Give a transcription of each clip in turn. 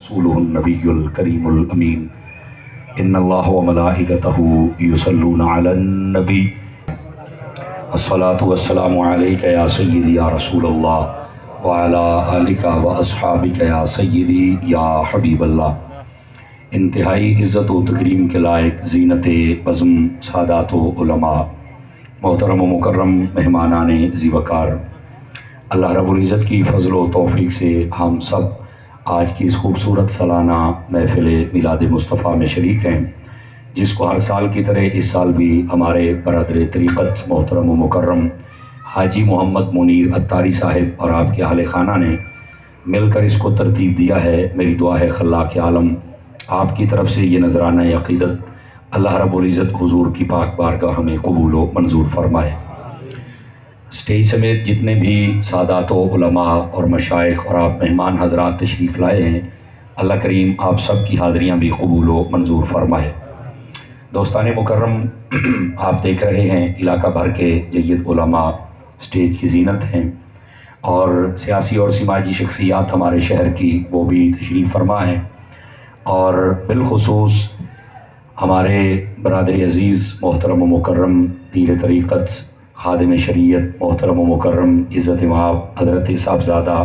رسولہ النبی الکریم الامین ان اللہ و ملائکتہ یصلون علی النبی الصلاۃ والسلام علیک یا سیدی یا رسول اللہ وعلی آلک و اصحابک یا سیدی یا حبیب اللہ۔ انتہائی عزت و تکریم کے لائق زینت بزم سادات و علماء، محترم و مکرم مہمانان ذی وقار، اللہ رب العزت کی فضل و توفیق سے ہم سب آج کی اس خوبصورت سالانہ محفل میلاد مصطفیٰ میں شریک ہیں، جس کو ہر سال کی طرح اس سال بھی ہمارے برادر طریقت محترم و مکرم حاجی محمد منیر عطاری صاحب اور آپ کے اہل خانہ نے مل کر اس کو ترتیب دیا ہے۔ میری دعا ہے خلاق عالم آپ کی طرف سے یہ نذرانہ عقیدت اللہ رب العزت حضور کی پاک بارگاہ میں قبول و منظور فرمائے۔ اسٹیج سمیت جتنے بھی سادات و علماء اور مشائخ اور آپ مہمان حضرات تشریف لائے ہیں، اللہ کریم آپ سب کی حاضریاں بھی قبول و منظور فرمائے۔ دوستان مکرم، آپ دیکھ رہے ہیں علاقہ بھر کے جید علماء اسٹیج کی زینت ہیں، اور سیاسی اور سماجی شخصیات ہمارے شہر کی وہ بھی تشریف فرما ہیں، اور بالخصوص ہمارے برادر عزیز محترم و مکرم پیر طریقت خادم شریعت محترم و مکرم عزت مآب حضرت صاحبزادہ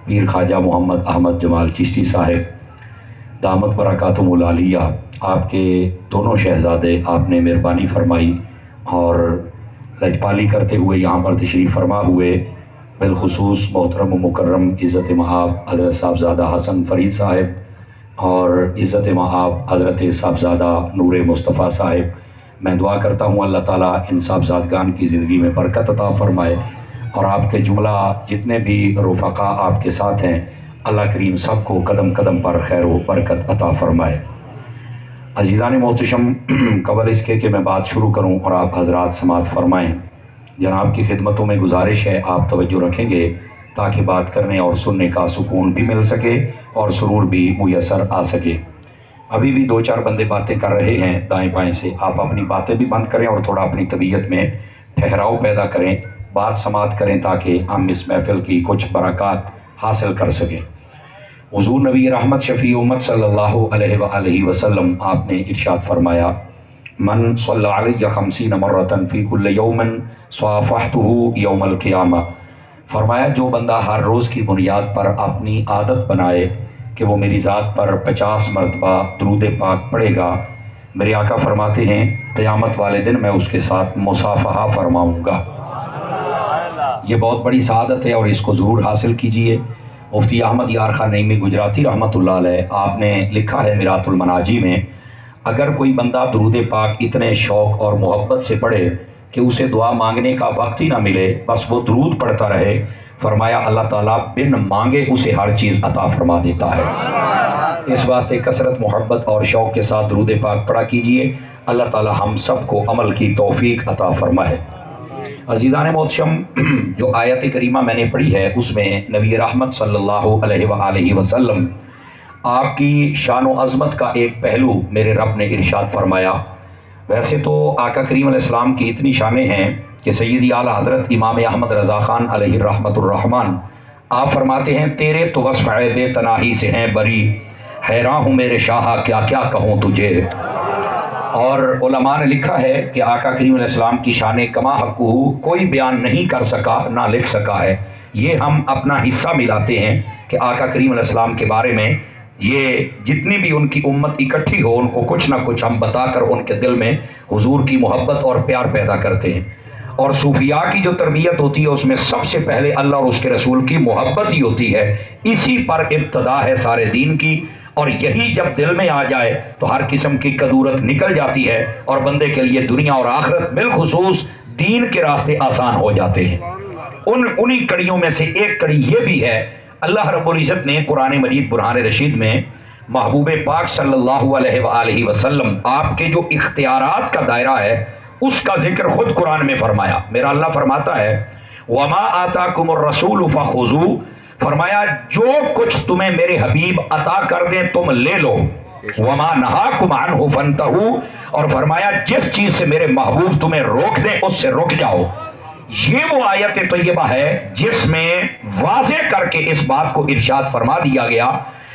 پیر خواجہ محمد احمد جمال چشتی صاحب دامت برکاتہم العالیہ، آپ کے دونوں شہزادے آپ نے مہربانی فرمائی اور لجپالی کرتے ہوئے یہاں پر تشریف فرما ہوئے۔ بالخصوص محترم و مکرم عزت مآب حضرت صاحبزادہ حسن فرید صاحب اور عزت مآب حضرت صاحبزادہ نور مصطفیٰ صاحب، میں دعا کرتا ہوں اللہ تعالیٰ ان صاحبزادگان کی زندگی میں برکت عطا فرمائے، اور آپ کے جملہ جتنے بھی رفقا آپ کے ساتھ ہیں اللہ کریم سب کو قدم قدم پر خیر و برکت عطا فرمائے۔ عزیزان محتشم، قبل اس کے کہ میں بات شروع کروں اور آپ حضرات سماعت فرمائیں، جناب کی خدمتوں میں گزارش ہے آپ توجہ رکھیں گے تاکہ بات کرنے اور سننے کا سکون بھی مل سکے اور سرور بھی میسر آ سکے۔ ابھی بھی دو چار بندے باتیں کر رہے ہیں دائیں بائیں سے، آپ اپنی باتیں بھی بند کریں اور تھوڑا اپنی طبیعت میں ٹھہراؤ پیدا کریں، بات سماعت کریں تاکہ ہم اس محفل کی کچھ برکات حاصل کر سکیں۔ حضور نبی رحمت شفیع امت صلی اللہ علیہ وآلہ وسلم آپ نے ارشاد فرمایا، من صلی علیہ 50 مرتن فی کل یوم صافحتہ یوم القیامہ، فرمایا جو بندہ ہر روز کی بنیاد پر اپنی عادت بنائے کہ وہ میری ذات پر 50 مرتبہ درود پاک پڑھے گا، میرے آقا فرماتے ہیں قیامت والے دن میں اس کے ساتھ مصافحہ فرماؤں گا۔ یہ بہت بڑی سعادت ہے اور اس کو ضرور حاصل کیجئے۔ مفتی احمد یار خان نعیمی گجراتی رحمۃ اللہ علیہ آپ نے لکھا ہے میرات المناجی میں، اگر کوئی بندہ درود پاک اتنے شوق اور محبت سے پڑھے کہ اسے دعا مانگنے کا وقت ہی نہ ملے، بس وہ درود پڑھتا رہے، فرمایا اللہ تعالیٰ بن مانگے اسے ہر چیز عطا فرما دیتا ہے۔ اس واسطے کثرت محبت اور شوق کے ساتھ درود پاک پڑھا کیجئے، اللہ تعالیٰ ہم سب کو عمل کی توفیق عطا فرمائے۔ عزیزان محتشم، جو آیت کریمہ میں نے پڑھی ہے اس میں نبی رحمت صلی اللہ علیہ وآلہ وسلم آپ کی شان و عظمت کا ایک پہلو میرے رب نے ارشاد فرمایا۔ ویسے تو آقا کریم علیہ السلام کی اتنی شانیں ہیں کہ سیدی اعلیٰ حضرت امام احمد رضا خان علیہ الرحمۃ الرحمن آپ فرماتے ہیں تیرے تو وصف بے تناہی سے ہیں بری، حیران ہوں میرے شاہ کیا کیا کہوں تجھے۔ اور علماء نے لکھا ہے کہ آقا کریم علیہ السلام کی شان کما حقہ کوئی بیان نہیں کر سکا نہ لکھ سکا ہے، یہ ہم اپنا حصہ ملاتے ہیں کہ آقا کریم علیہ السلام کے بارے میں یہ جتنی بھی ان کی امت اکٹھی ہو ان کو کچھ نہ کچھ ہم بتا کر ان کے دل میں حضور کی محبت اور پیار پیدا کرتے ہیں۔ اور صوفیاء کی جو تربیت ہوتی ہے اس میں سب سے پہلے اللہ اور اس کے رسول کی محبت ہی ہوتی ہے، اسی پر ابتدا ہے سارے دین کی، اور یہی جب دل میں آ جائے تو ہر قسم کی کدورت نکل جاتی ہے اور بندے کے لیے دنیا اور آخرت بالخصوص دین کے راستے آسان ہو جاتے ہیں۔ انہی کڑیوں میں سے ایک کڑی یہ بھی ہے، اللہ رب العزت نے قرآن مجید برہان رشید میں محبوب پاک صلی اللہ علیہ وآلہ وسلم آپ کے جو اختیارات کا دائرہ ہے اس کا ذکر خود قرآن میں فرمایا۔ میرا اللہ فرماتا ہے وَمَا آتَاكُمُ الرَّسُولُ فَخُذُوهُ، فرمایا جو کچھ تمہیں میرے حبیب عطا کر دیں تم لے لو، وَمَا نَهَاكُمْ عَنْهُ فَانْتَهُوا، اور فرمایا جس چیز سے میرے محبوب تمہیں روک دیں اس سے رک جاؤ۔ یہ وہ آیت طیبہ ہے جس میں واضح کر کے اس بات کو ارشاد فرما دیا گیا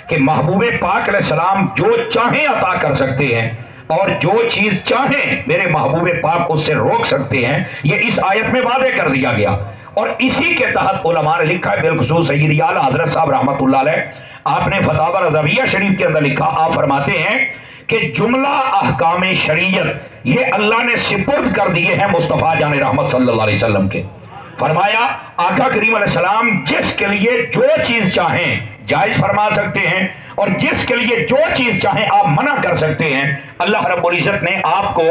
کہ محبوب پاک علیہ السلام جو چاہیں عطا کر سکتے ہیں اور جو چیز چاہیں میرے محبوب پاک اس سے روک سکتے ہیں، یہ اس آیت میں واضح کر دیا گیا۔ اور اسی کے تحت علماء نے لکھا ہے، بالخصوص سید اعلیٰ حضرت صاحب رحمۃ اللہ علیہ، آپ نے فتاوی رضویہ شریف کے اندر لکھا، آپ فرماتے ہیں کہ جملہ احکام شریعت یہ اللہ نے سپرد کر دیے ہیں مصطفیٰ جان رحمت صلی اللہ علیہ وسلم کے۔ فرمایا آقا کریم علیہ السلام جس کے لیے جو چیز چاہیں جائز فرما سکتے ہیں، اور جس کے لیے جو چیز چاہیں آپ منع کر سکتے ہیں۔ اللہ رب العزت نے آپ کو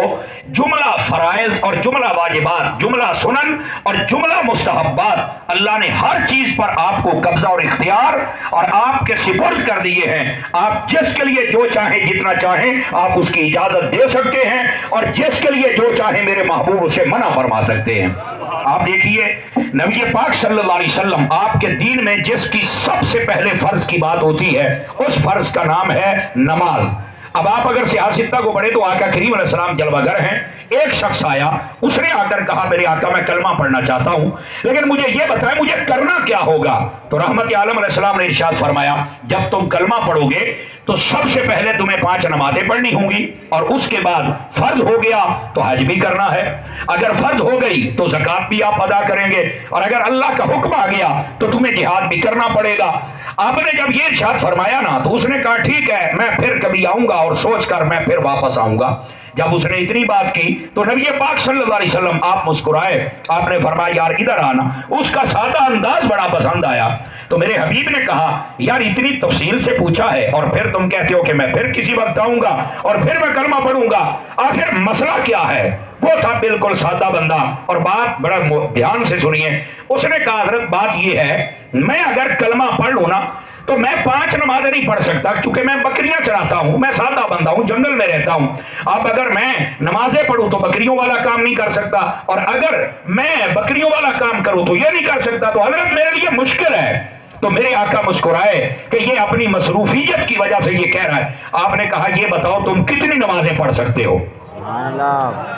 جملہ فرائض اور جملہ واجبات، جملہ سنن اور جملہ مستحبات، اللہ نے ہر چیز پر آپ کو قبضہ اور اختیار اور آپ کے سپرد کر دیے ہیں۔ آپ جس کے لیے جو چاہیں جتنا چاہیں آپ اس کی اجازت دے سکتے ہیں، اور جس کے لیے جو چاہیں میرے محبوب اسے منع فرما سکتے ہیں۔ آپ دیکھیے نبی پاک صلی اللہ علیہ وسلم آپ کے دین میں جس کی سب سے پہلے فرض کی بات ہوتی ہے اس فرض کا نام ہے نماز۔ اب آپ اگر سیاستہ کو پڑھے تو آقا کریم علیہ السلام جلوہ گر ہیں۔ ایک شخص آیا، اس نے آ کر کہا میرے آقا میں کلمہ پڑھنا چاہتا ہوں لیکن مجھے یہ بتائیں مجھے کرنا کیا ہوگا؟ تو رحمت عالم علیہ السلام نے ارشاد فرمایا جب تم کلمہ پڑھو گے تو سب سے پہلے تمہیں 5 نمازیں پڑھنی ہوں گی، اور اس کے بعد فرض ہو گیا تو حج بھی کرنا ہے، اگر فرض ہو گئی تو زکوٰۃ بھی آپ ادا کریں گے، اور اگر اللہ کا حکم آ گیا تو تمہیں جہاد بھی کرنا پڑے گا۔ آپ نے جب یہ ارشاد فرمایا نا تو اس نے کہا ٹھیک ہے میں پھر کبھی آؤں گا اور سوچ کر میں پھر واپس آؤں گا۔ جب اس نے اتنی بات کی تو نبی پاک صلی اللہ علیہ وسلم آپ مسکرائے، آپ نے فرمایا یار ادھر آنا۔ اس کا سادہ انداز بڑا پسند آیا تو میرے حبیب نے کہا یار اتنی تفصیل سے پوچھا ہے اور پھر تم کہتے ہو کہ میں پھر کسی وقت آؤں گا اور پھر میں کلمہ پڑھوں گا، آخر مسئلہ کیا ہے؟ وہ تھا بالکل سادہ بندہ، اور بات بڑا دھیان سے سنیے۔ اس نے کہا حضرت بات یہ ہے میں اگر کلمہ پڑھ لوں نا تو میں 5 نمازیں نہیں پڑھ سکتا کیونکہ میں بکریاں چراتا ہوں، میں سادہ بندہ ہوں، جنگل میں رہتا ہوں۔ اب اگر میں نمازیں پڑھوں تو بکریوں والا کام نہیں کر سکتا، اور اگر میں بکریوں والا کام کروں تو یہ نہیں کر سکتا، تو حضرت میرے لیے مشکل ہے۔ تو میرے آقا مسکرائے کہ یہ اپنی مصروفیت کی وجہ سے یہ کہہ رہا ہے۔ آپ نے کہا یہ بتاؤ تم کتنی نمازیں پڑھ سکتے ہو؟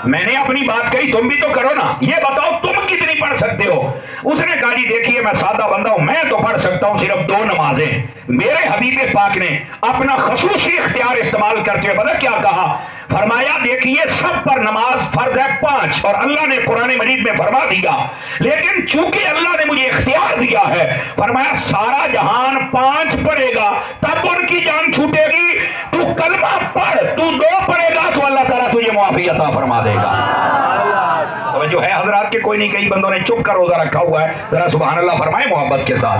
میں نے اپنی بات کہی تم بھی تو کرو نا، یہ بتاؤ تم کتنی پڑھ سکتے ہو؟ اس نے کہا جی دیکھیے میں سادہ بندہ ہوں، میں تو پڑھ سکتا ہوں صرف 2 نمازیں۔ میرے حبیب پاک نے اپنا خصوصی اختیار استعمال کرتے ہوئے پتہ کیا کہا؟ فرمایا دیکھیے سب پر نماز فرض ہے 5، اور اللہ نے قرآن مجید میں فرما دیا لیکن چونکہ اللہ نے مجھے اختیار دیا ہے، فرمایا سارا جہان 5 پڑھے گا تب ان کی جان چھوٹے گی، تو کلمہ پڑھ، تو 2 پڑھے گا تو اللہ تعالیٰ تجھے معافی عطا فرما دے گا۔ جو ہے حضرات کے کوئی نہیں، کئی بندوں نے چپ کر روزہ رکھا ہوا ہے، ذرا سبحان اللہ فرمائے محبت کے ساتھ۔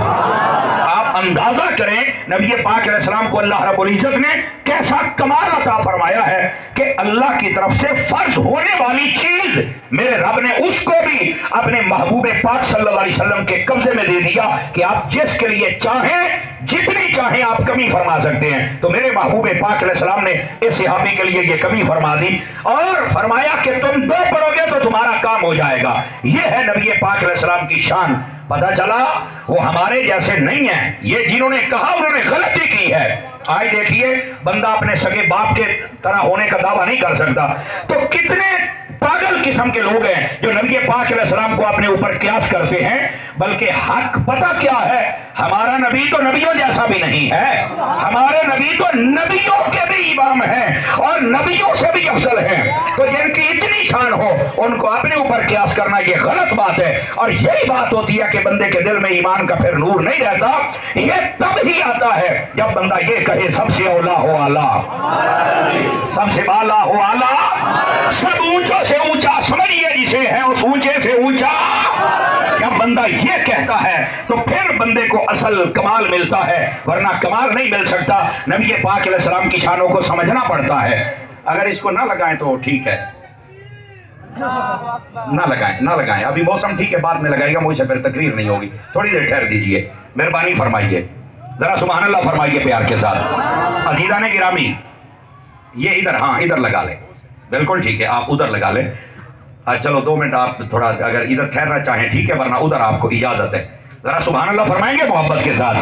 آپ اندازہ کریں نبی پاک علیہ السلام کو اللہ رب العزت نے کیسا کمال عطا فرمایا ہے کہ اللہ کی طرف سے فرض ہونے والی چیز میرے رب نے اس کو بھی اپنے محبوب پاک صلی اللہ علیہ وسلم کے قبضے میں دے دیا کہ آپ جس کے لیے چاہیں جتنی چاہیں آپ کمی فرما سکتے ہیں۔ تو میرے محبوب پاک علیہ السلام نے اس صحابی کے لیے یہ کمی فرما دی اور فرمایا کہ تم 2 پڑھو گے تو تمہارا کام ہو جائے گا۔ یہ ہے نبی پاک علیہ السلام کی شان۔ پتہ چلا وہ ہمارے جیسے نہیں ہیں، یہ جنہوں نے کہا انہوں نے غلطی کی ہے۔ آج دیکھیے بندہ اپنے سگے باپ کے طرح ہونے کا دعویٰ نہیں کر سکتا، تو کتنے پاگل قسم کے لوگ ہیں جو نبی پاک علیہ السلام کو اپنے اوپر قیاس کرتے ہیں، بلکہ حق پتہ کیا ہے؟ ہمارا نبی تو نبیوں جیسا بھی نہیں ہے، ہمارے نبی تو نبیوں کے بھی امام ہیں اور نبیوں سے بھی افضل ہیں۔ تو جن کی اتنی شان ہو ان کو اپنے اوپر قیاس کرنا یہ غلط بات ہے، اور یہی بات ہوتی ہے کہ بندے کے دل میں ایمان کا پھر نور نہیں رہتا۔ یہ تب ہی آتا ہے جب بندہ یہ کہے سب سے اولا ہو اعلیٰ، سب سے بالا ہو اعلیٰ، سب اونچوں سے اونچا سمجھیے جسے ہے اس اونچے سے اونچا۔ جب بندہ یہ کہتا ہے تو پھر بندے کو اصل کمال ملتا ہے، ورنہ کمال نہیں مل سکتا۔ نبی پاک علیہ السلام کی شانوں کو سمجھنا پڑتا ہے۔ اگر اس کو نہ لگائیں تو ٹھیک ہے، نہ لگائیں، ابھی موسم ٹھیک ہے بعد میں لگائے گا، مجھ سے پھر تقریر نہیں ہوگی، تھوڑی دیر ٹھہر دیجئے، مہربانی فرمائیے، ذرا سبحان اللہ فرمائیے پیار کے ساتھ۔ عزیزان گرامی یہ ادھر، ہاں ادھر لگا لیں، بالکل ٹھیک ہے، آپ ادھر لگا لیں۔ چلو 2 منٹ آپ تھوڑا اگر ادھر ٹھہرنا چاہیں ٹھیک ہے، ورنہ ادھر آپ کو اجازت ہے۔ ذرا سبحان اللہ فرمائیں گے محبت کے ساتھ؟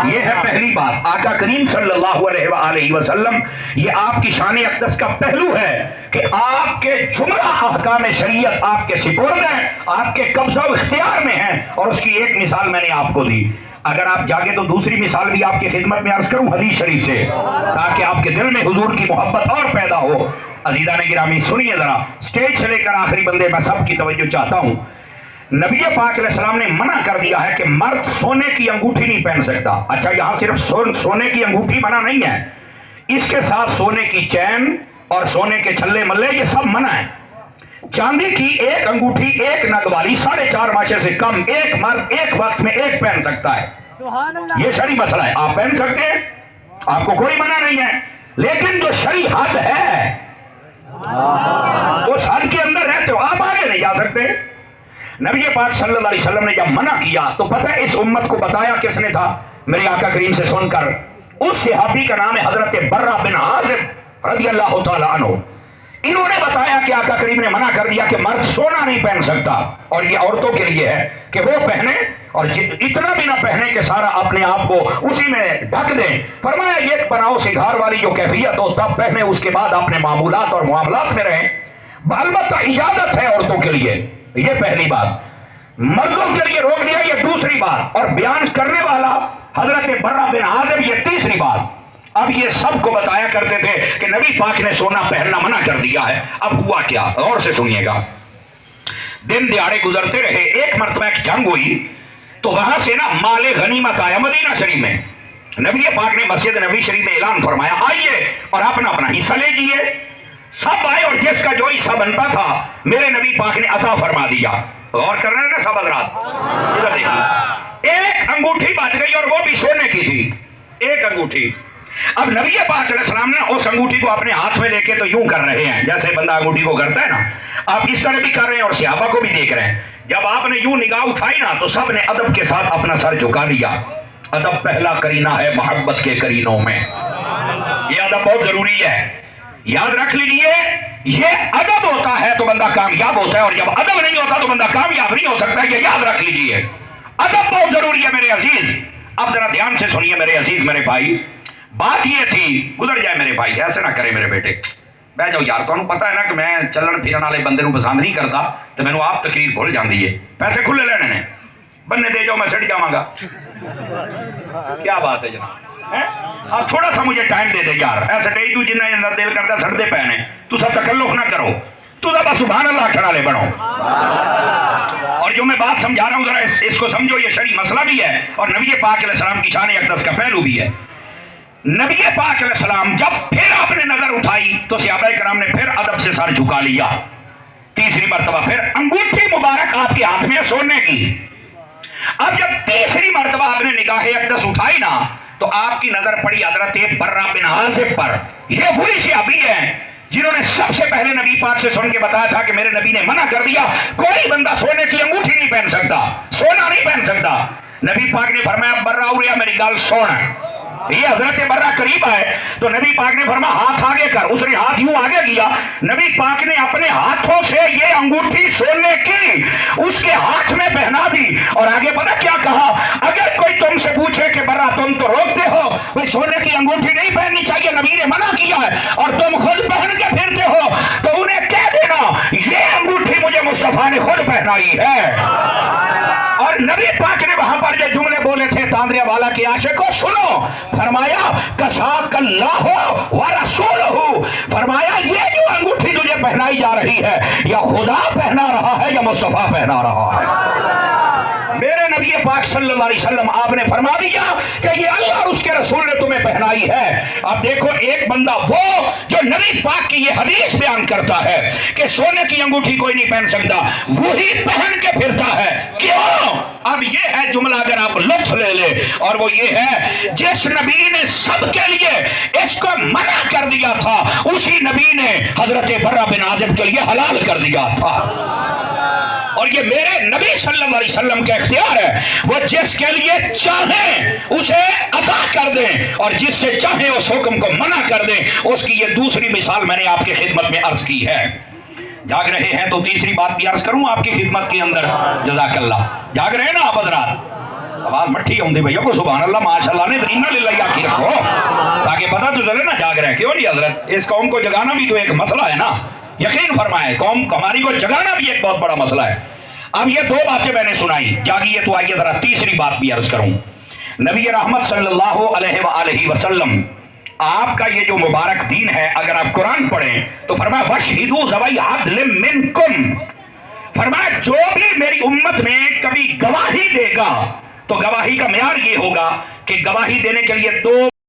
یہ ہے پہلی بات، آقا کریم صلی اللہ علیہ وآلہ وسلم، یہ آپ کی شان اقدس کا پہلو ہے کہ آپ کے جملہ احکام شریعت آپ کے سپرد ہیں، آپ کے قبضہ و اختیار میں ہیں۔ اور اس کی ایک مثال میں نے آپ کو دی، اگر آپ جاگے تو دوسری مثال بھی آپ کی خدمت میں عرض کروں حدیث شریف سے، تاکہ آپ کے دل میں حضور کی محبت اور پیدا ہو۔ عزیزان گرامی سنیے ذرا، سٹیج سے لے کر آخری بندے میں سب کی توجہ چاہتا ہوں۔ نبی پاک علیہ السلام نے منع کر دیا ہے کہ مرد سونے کی انگوٹھی نہیں پہن سکتا۔ اچھا، یہاں صرف سونے کی انگوٹھی منع نہیں ہے، اس کے ساتھ سونے کی چین اور سونے کے چھلے ملے یہ سب منع ہے۔ چاندی کی ایک انگوٹھی ایک نگ والی 4.5 ماشے سے کم ایک مرد ایک وقت میں ایک پہن سکتا ہے، یہ شرعی مسئلہ ہے، آپ پہن سکتے ہیں، آپ کو کوئی منع نہیں ہے، لیکن جو شرعی حد ہے اس حد کے اندر رہتے ہو آپ آگے نہیں جا سکتے۔ نبی پاک صلی اللہ علیہ وسلم نے جب منع کیا تو پتہ ہے اس امت کو بتایا کس نے تھا؟ میرے آقا کریم سے سن کر، اس صحابی کا نام ہے حضرت برہ بن عازب رضی اللہ تعالی عنہ۔ انہوں نے بتایا کہ آقا کریم نے منع کر دیا کہ مرد سونا نہیں پہن سکتا، اور یہ عورتوں کے لیے ہے کہ وہ پہنے اور اتنا بھی نہ پہنے کہ سارا اپنے آپ کو اسی میں ڈھک دیں۔ فرمایا یہ بناؤ سگار والی جو کیفیت ہو تب پہنے، اس کے بعد اپنے معمولات اور معاملات میں رہیں۔ البتہ اجازت ہے عورتوں کے لیے، یہ پہلی بات، مردوں کے لیے روک دیا یہ دوسری بات، اور بیان کرنے والا حضرت برہ بن عازب یہ تیسری بات۔ اب یہ سب کو بتایا کرتے تھے کہ نبی پاک نے سونا پہننا منع کر دیا ہے۔ اب ہوا کیا، غور سے سنیے گا۔ دن دیہاڑے گزرتے رہے، ایک مرتبہ ایک جنگ ہوئی تو وہاں سے نا مال غنیمت آیا مدینہ شریف میں۔ نبی پاک نے مسجد نبی شریف میں اعلان فرمایا آئیے اور اپنا اپنا حصہ لے جیے۔ سب آئے اور جس کا جو حصہ بنتا تھا میرے نبی پاک نے عطا فرما دیا۔ غور کر رہے ہیں نا سب حضرات، ادھر دیکھیے، ایک انگوٹھی بچ گئی اور وہ بھی سونے کی تھی، ایک انگوٹھی۔ اب نبی پاک علیہ السلام نے اس انگوٹھی کو اپنے ہاتھ میں لے کے تو یوں کر رہے ہیں جیسے بندہ انگوٹھی کو کرتا ہے نا، آپ اس طرح بھی کر رہے ہیں اور صحابہ کو بھی دیکھ رہے ہیں۔ جب آپ نے یوں نگاہ اٹھائی نا تو سب نے ادب کے ساتھ اپنا سر جھکا لیا۔ ادب پہلا کرینہ ہے محبت کے کرینوں میں، یہ ادب بہت ضروری ہے، یاد رکھ لیجیے۔ یہ ادب ہوتا ہے تو بندہ کامیاب ہوتا ہے، اور جب ادب نہیں ہوتا تو بندہ کامیاب نہیں ہو سکتا، یہ یاد رکھ لیجیے۔ ادب بہت ضروری ہے میرے عزیز۔ اب ذرا دھیان سے سنیے میرے عزیز میرے بھائی، بات یہ تھی، گزر جائے میرے بھائی، ایسے نہ کرے میرے بیٹے، بہ جاؤ یار، تمہیں پتہ ہے نا کہ میں چلن پھرن والے بندے نوں پسند نہیں کرتا، تو مینوں آپ تقریر بھول جاندی ہے، پیسے کھلے لینے نے، بننے دے جاؤ میں سڑ جاواں گا۔ کیا بات ہے جناب، آپ تھوڑا سا مجھے ٹائم دے دے یار، ایسے ڈے تو جنہیں دل کرتا سڑتے پے نے، تسا تکلف نہ کرو، تسا بس سبحان اللہ آکھن والے بنو۔ اور جو میں بات سمجھا رہا ہوں ذرا اس کو سمجھو، یہ شرعی مسئلہ بھی ہے اور نبی پاک علیہ السلام کی شان اقدس کا پہلو بھی ہے۔ نبی پاک علیہ السلام جب پھر آپ نے نظر اٹھائی تو صحابہ کرام نے پھر ادب سے سر جھکا لیا۔ تیسری مرتبہ پھر انگوٹھی مبارک آپ کے ہاتھ میں سونے کی۔ اب جب تیسری مرتبہ آپ نے نگاہ اقدس اٹھائی نا تو آپ کی نظر پڑی حضرت برہ بن عازب پر۔ یہ وہی صحابی ہیں جنہوں نے سب سے پہلے نبی پاک سے سن کے بتایا تھا کہ میرے نبی نے منع کر دیا کوئی بندہ سونے کی انگوٹھی نہیں پہن سکتا، سونا نہیں پہن سکتا۔ نبی پاک نے فرمایا برہ اوریا میری گل سن، یہ حضرت برہ قریب آئے تو نبی پاک نے فرمایا ہاتھ آگے کر، اس نے ہاتھ یوں آگے کیا، نبی پاک نے اپنے ہاتھوں سے یہ انگوٹھی سونے کی اس کے ہاتھ میں پہنا دی، اور آگے پتہ کیا کہا، اگر کوئی تم سے پوچھے کہ برہ تم تو روکتے ہو بھئی سونے کی انگوٹھی نہیں پہننی چاہیے، نبی نے منع کیا ہے اور تم خود پہن کے پھرتے ہو، تو انہیں کہہ دینا یہ انگوٹھی مجھے مصطفیٰ نے خود پہنائی ہے۔ اور نبی پاک نے وہاں پر جو جملے بولے تھے تاندریا والا کے عاشقوں سنو، فرمایا کساک اللہ و رسولہ، فرمایا یہ جو انگوٹھی تجھے پہنائی جا رہی ہے یا خدا پہنا رہا ہے یا مصطفیٰ پہنا رہا ہے۔ میرے نبی پاک صلی اللہ علیہ وسلم آپ نے فرما دیا کہ یہ اللہ اور اس کے رسول نے تمہیں پہنائی ہے۔ اب دیکھو ایک بندہ وہ جو نبی پاک کی یہ حدیث بیان کرتا ہے کہ سونے کی انگوٹھی کوئی نہیں پہن سکتا، وہی پہن کے پھرتا ہے، کیوں؟ اب یہ ہے جملہ اگر آپ لطف لے لے، اور وہ یہ ہے جس نبی نے سب کے لیے اس کو منع کر دیا تھا اسی نبی نے حضرت برہ بن عازب کے لیے حلال کر دیا تھا، اور یہ میرے نبی صلی اللہ علیہ وسلم کا اختیار ہے، وہ جس کے لیے چاہیں اسے عطا کر دیں اور جس سے چاہیں اس حکم کو منع کر دیں۔ اس کی یہ دوسری مثال میں نے آپ کی خدمت میں عرض کی ہے۔ جاگ رہے ہیں تو تیسری بات بھی عرض کروں آپ کی خدمت کے اندر، جزاک اللہ، جاگ رہے ہیں نا آپ حضرات؟ آواز مٹھی ہوں دی بھئیوں کو سبحان اللہ ماشاءاللہ نے اِنَّا لِلَّهِ آخی رکھو تاکہ پتہ تو چلے نا جاگ رہے ہیں، کیوں نہیں حضرت؟ اس قوم کو جگانا بھی تو ایک مسئلہ ہے نا، یقین فرمائے قوم ہماری کو جگانا بھی ایک بہت بڑا مسئلہ ہے۔ اب یہ دو باتیں میں نے سنائی، جاگیے تو آئیے ذرا تیسری بات بھی عرض کروں۔ نبی رحمت صلی اللہ علیہ وآلہ وسلم آپ کا یہ جو مبارک دین ہے، اگر آپ قرآن پڑھیں تو فرمایا وَشْهِدُوا ذَوَيْ عَدْلٍ مِّنْكُمْ، فرمایا جو بھی میری امت میں کبھی گواہی دے گا تو گواہی کا معیار یہ ہوگا کہ گواہی دینے کے لیے دو